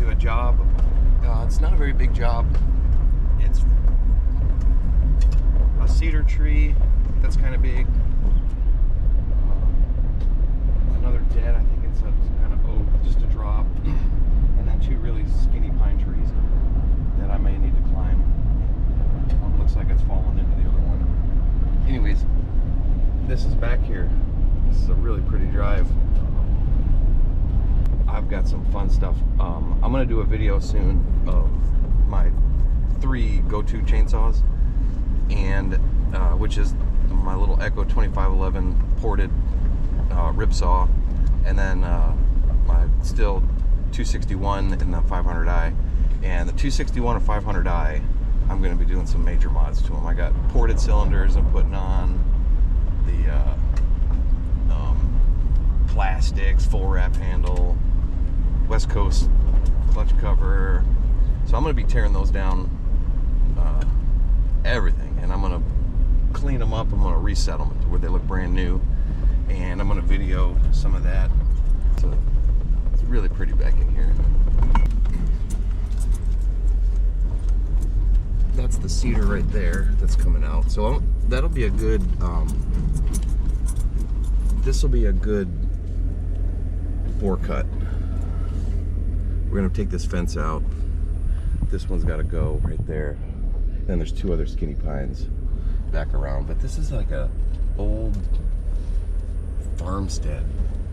a job. It's not a very big job. It's a cedar tree that's kind of big. Another dead, I think it's a kind of oak, just a drop. And then two really skinny pine trees that I may need to climb. One looks like it's fallen into the other one. Anyways, this is back here. This is a really pretty drive. I've got some fun stuff. I'm gonna do a video soon of my 3 go-to chainsaws, and which is my little Echo 2511 ported rip saw, and then my still 261 and the 500i. And the 261 and 500i, I'm gonna be doing some major mods to them. I got ported cylinders I'm putting on, the plastics, full wrap handle, West Coast clutch cover. So I'm going to be tearing those down, everything, and I'm going to clean them up. I'm going to reset them to where they look brand new, and I'm going to video some of that. So it's really pretty back in here. That's the cedar right there that's coming out. So that'll be a good, this will be a good bore cut. We're gonna take this fence out. This one's gotta go right there. Then there's 2 other skinny pines back around. But this is like a old farmstead,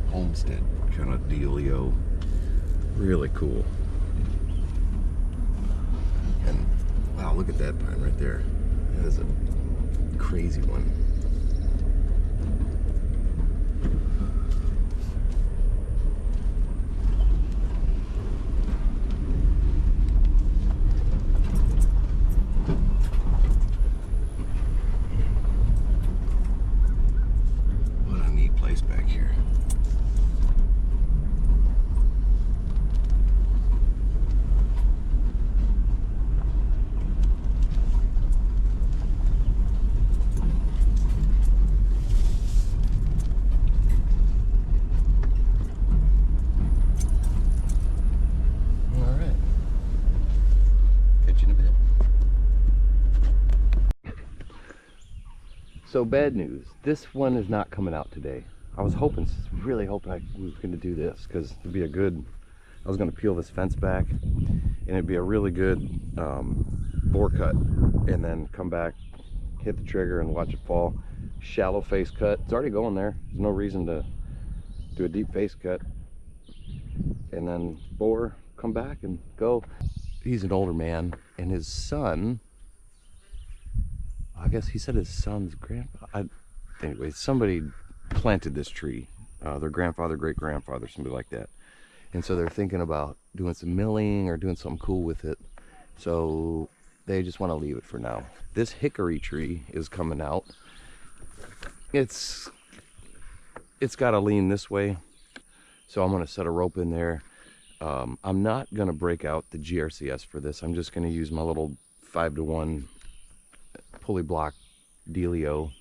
homestead kind of dealio. Really cool. And wow, look at that pine right there. That is a crazy one. Back here. All right. Catch you in a bit. So bad news. This one is not coming out today. I was really hoping I was going to do this, because it'd be a good, I was going to peel this fence back, and it'd be a really good bore cut, and then come back, hit the trigger, and watch it fall. Shallow face cut. It's already going there. There's no reason to do a deep face cut. And then bore, come back, and go. He's an older man, and his son, I guess he said his son's grandpa. Anyway, somebody planted this tree, their grandfather, great-grandfather, somebody like that, and so they're thinking about doing some milling or doing something cool with it, so they just want to leave it for now. This hickory tree is coming out. It's got to lean this way, so I'm going to set a rope in there. I'm not going to break out the GRCS for this. I'm just going to use my little 5-to-1 pulley block dealio.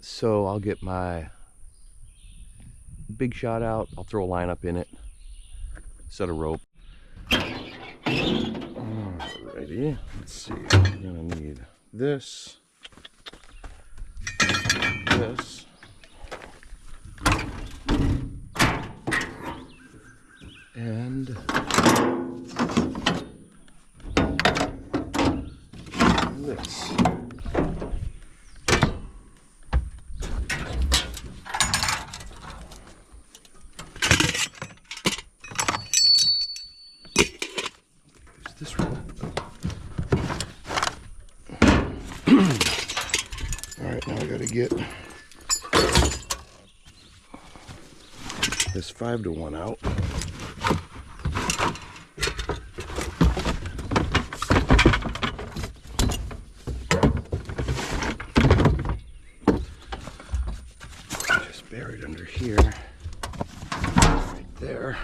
So I'll get my big shot out, I'll throw a line up in it, set a rope. Alrighty, let's see, we're gonna need this, and this. This rope. Alright, now I gotta get this 5-to-1 out. Just buried under here. Right there.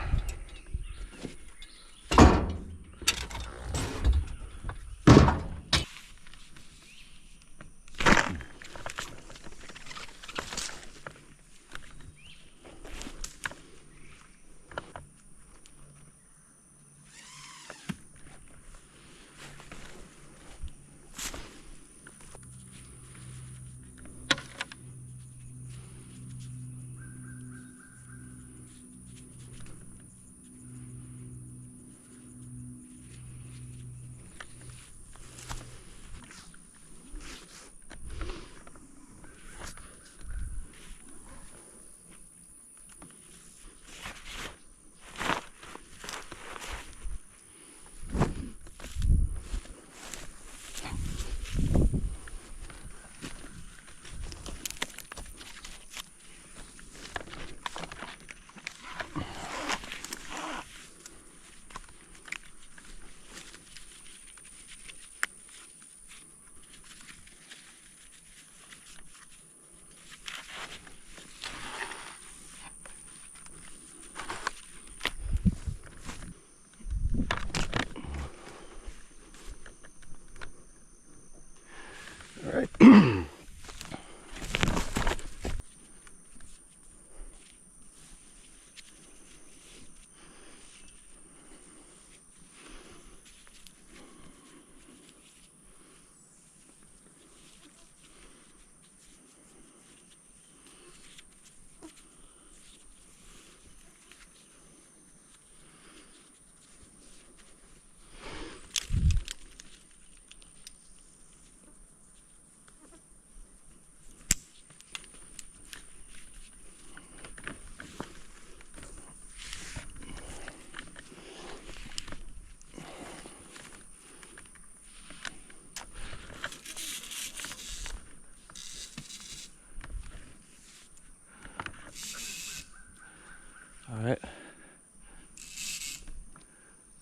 All right.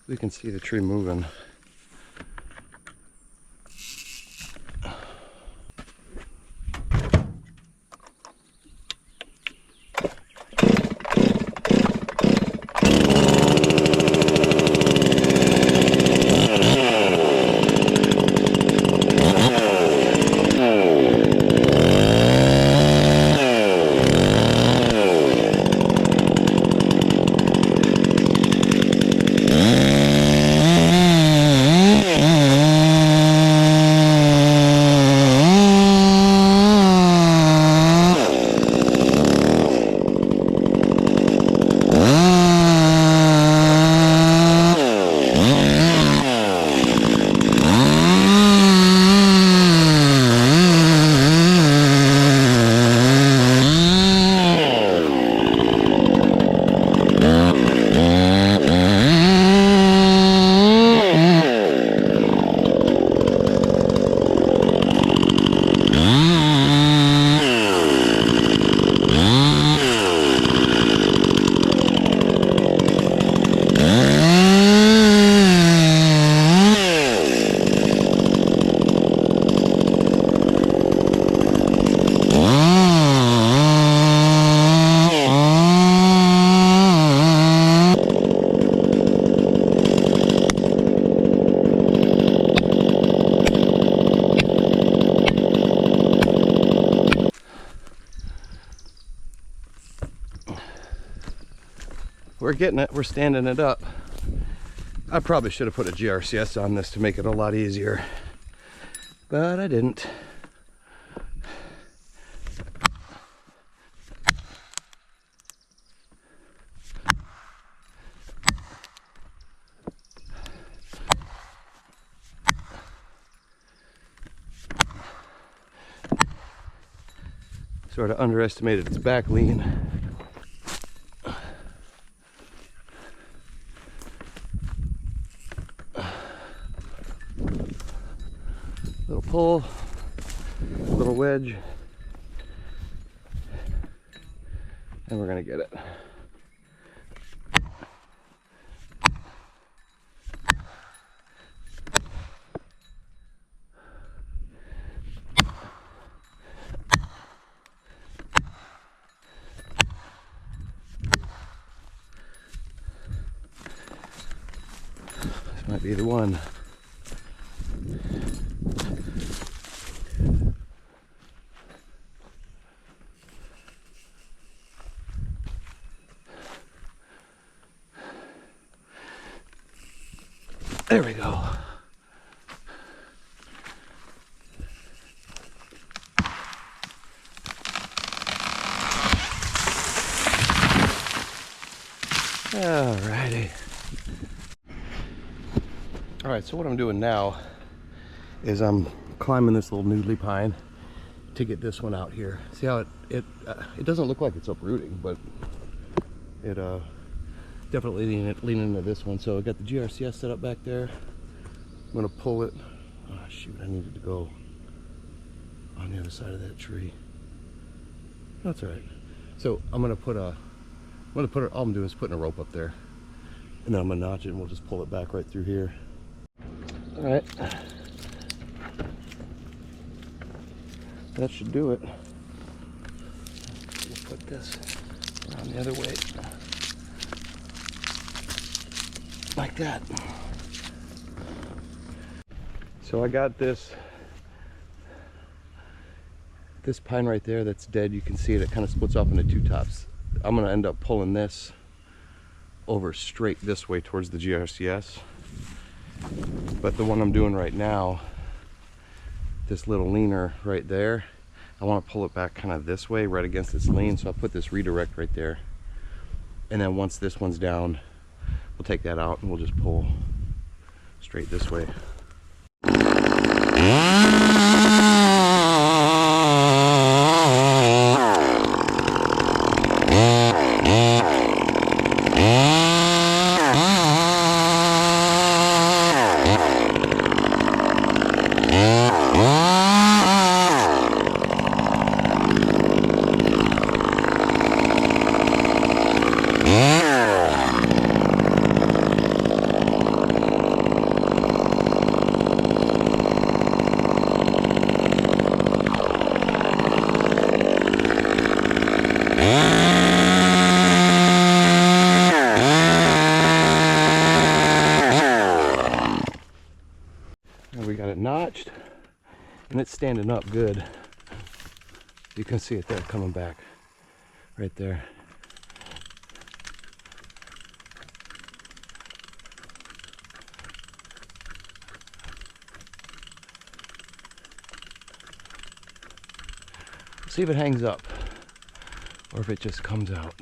We can see the tree moving. We're getting it, we're standing it up. I probably should have put a GRCS on this to make it a lot easier, but I didn't. Sort of underestimated its back lean. Little pull, little wedge, and we're gonna get it. This might be the one. There we go. Alrighty. Alright, so what I'm doing now is I'm climbing this little noodly pine to get this one out here. See how it doesn't look like it's uprooting, but it definitely leaning into this one. So I got the GRCS set up back there. I'm gonna pull it. Oh shoot, I needed to go on the other side of that tree. That's all right. So I'm gonna put all I'm doing is putting a rope up there, and then I'm gonna notch it and we'll just pull it back right through here. All right, that should do it. We'll put this around the other way, like that. So I got this pine right there that's dead. You can see it kind of splits off into two tops. I'm gonna end up pulling this over straight this way towards the GRCS. But the one I'm doing right now, this little leaner right there, I want to pull it back kind of this way, right against its lean. So I'll put this redirect right there. And then once this one's down, we'll take that out and we'll just pull straight this way. Yeah. And it's standing up good. You can see it there coming back right there. See if it hangs up or if it just comes out.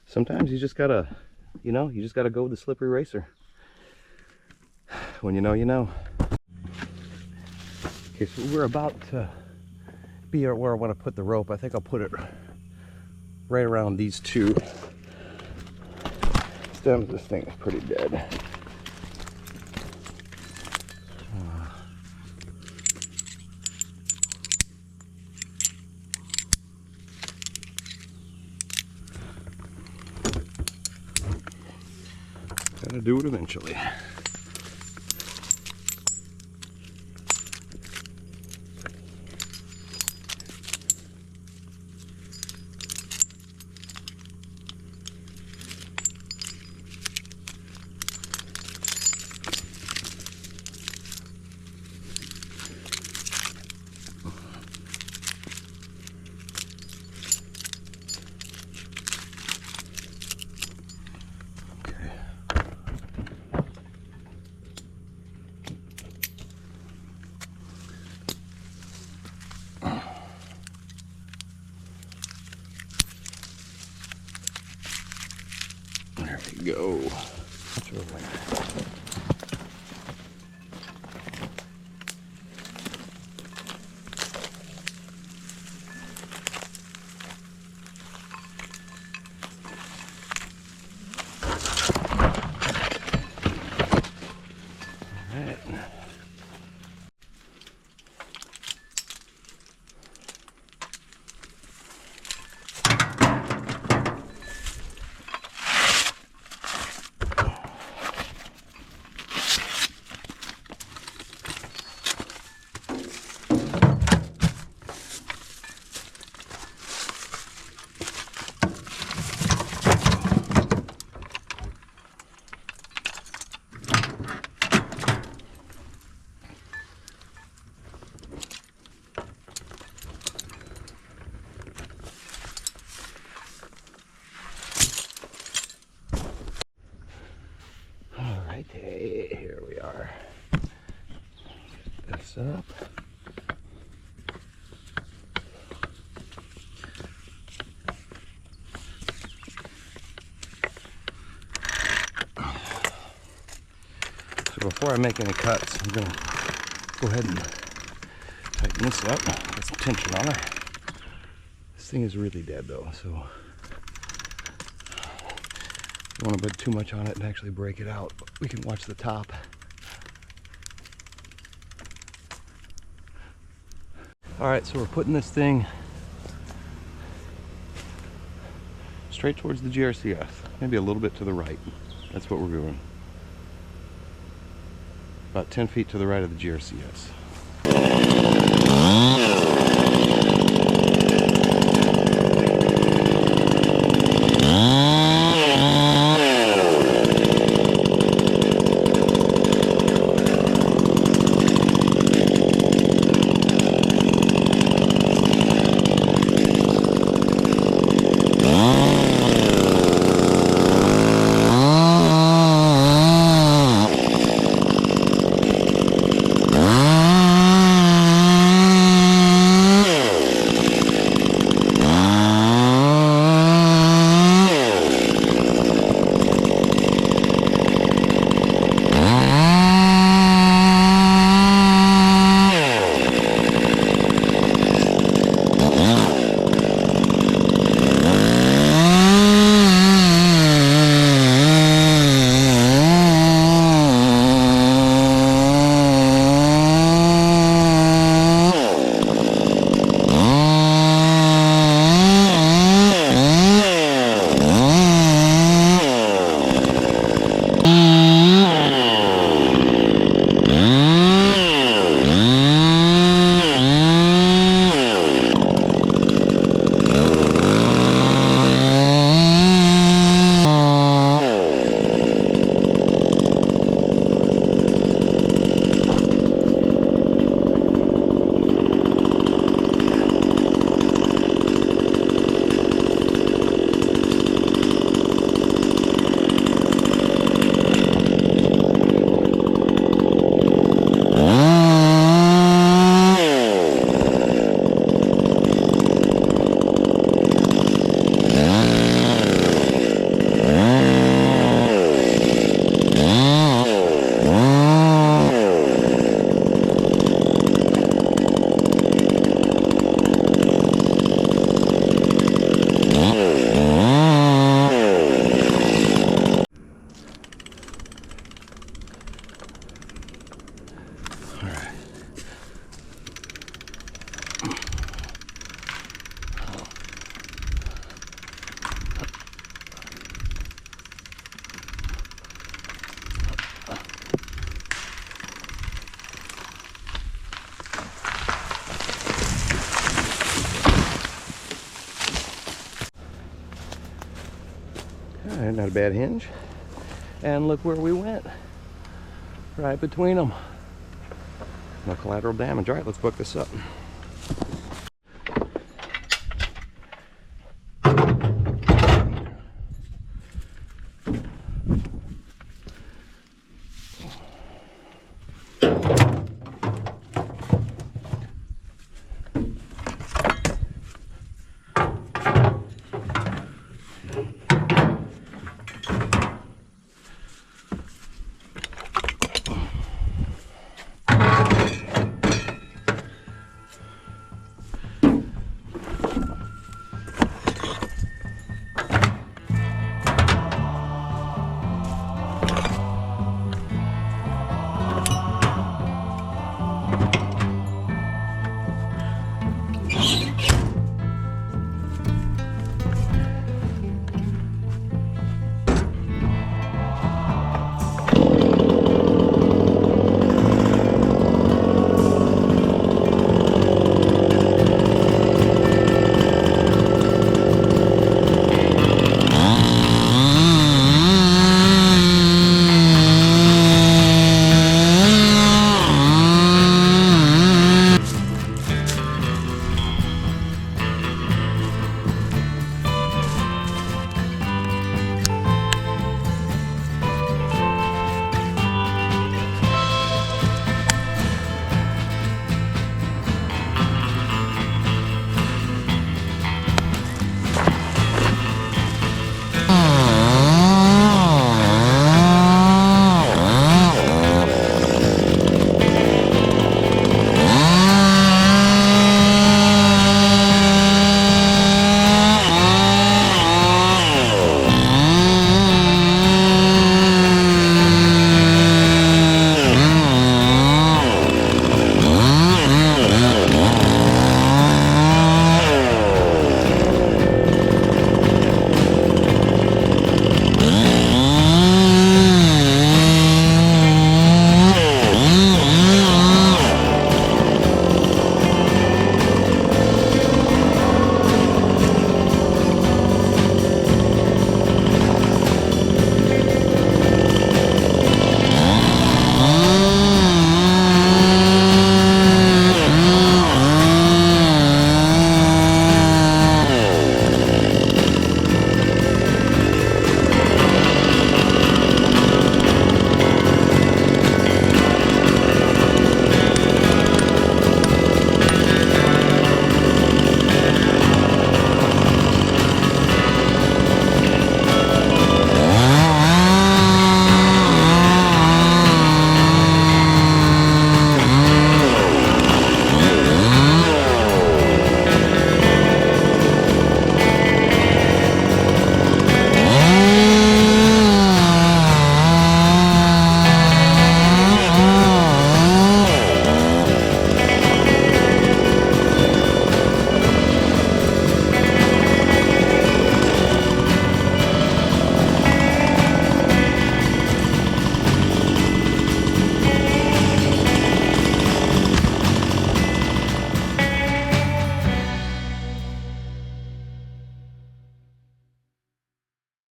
Sometimes you just gotta, you just gotta go with the slippery racer. When you know, you know. Okay, so we're about to be where I want to put the rope. I think I'll put it right around these two stems. This thing is pretty dead. Gotta do it eventually. There we go. Hey, here we are. Get this up. So before I make any cuts, I'm gonna go ahead and tighten this up. Get some tension on her. This thing is really dead though, so don't want to put too much on it and actually break it out. We can watch the top. All right, so we're putting this thing straight towards the GRCS, maybe a little bit to the right. That's what we're doing. About 10 feet to the right of the GRCS. Alright, not a bad hinge. And look where we went. Right between them. No collateral damage. Alright, let's book this up.